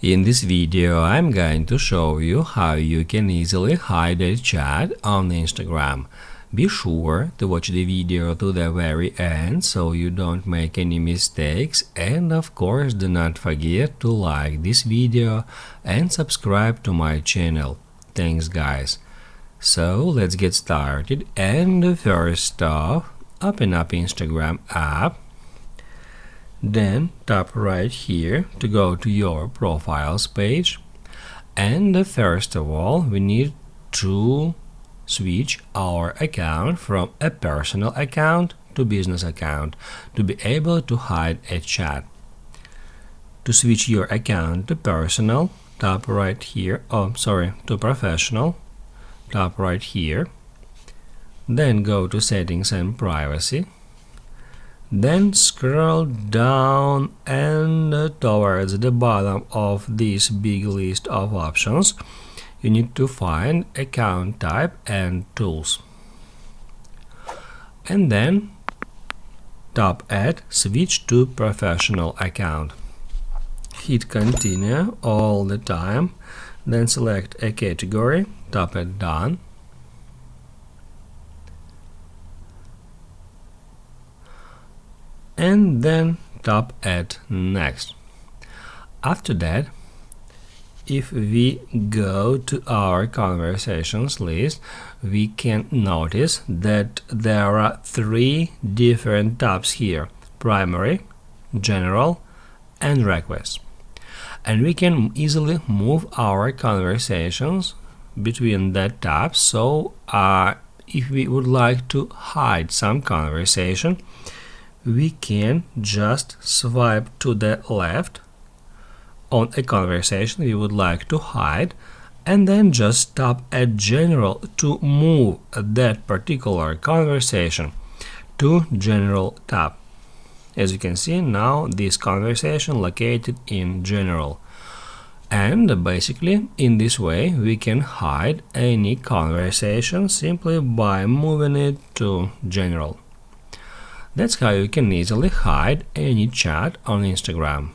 In this video, I'm going to show you how you can easily hide a chat on Instagram. Be sure to watch the video to the very end so you don't make any mistakes, and of course do not forget to like this video and subscribe to my channel. Thanks guys. So let's get started, and first off, open up Instagram app. Then tap right here to go to your profiles page, and first of all we need to switch our account from a personal account to business account to be able to hide a chat. To switch your account to personal, tap right here, to professional, tap right here, then go to settings and privacy. Then scroll down and towards the bottom of this big list of options, you need to find account type and tools. And then tap at switch to professional account. Hit continue all the time, then select a category, tap at done. And then tap at next. After that, if we go to our conversations list, we can notice that there are three different tabs here: primary, general, and request. And we can easily move our conversations between that tabs. So if we would like to hide some conversation, we can just swipe to the left on a conversation we would like to hide, and then just tap at general to move that particular conversation to general tab. As you can see, now this conversation located in general. And basically in this way we can hide any conversation simply by moving it to general. That's how you can easily hide any chat on Instagram.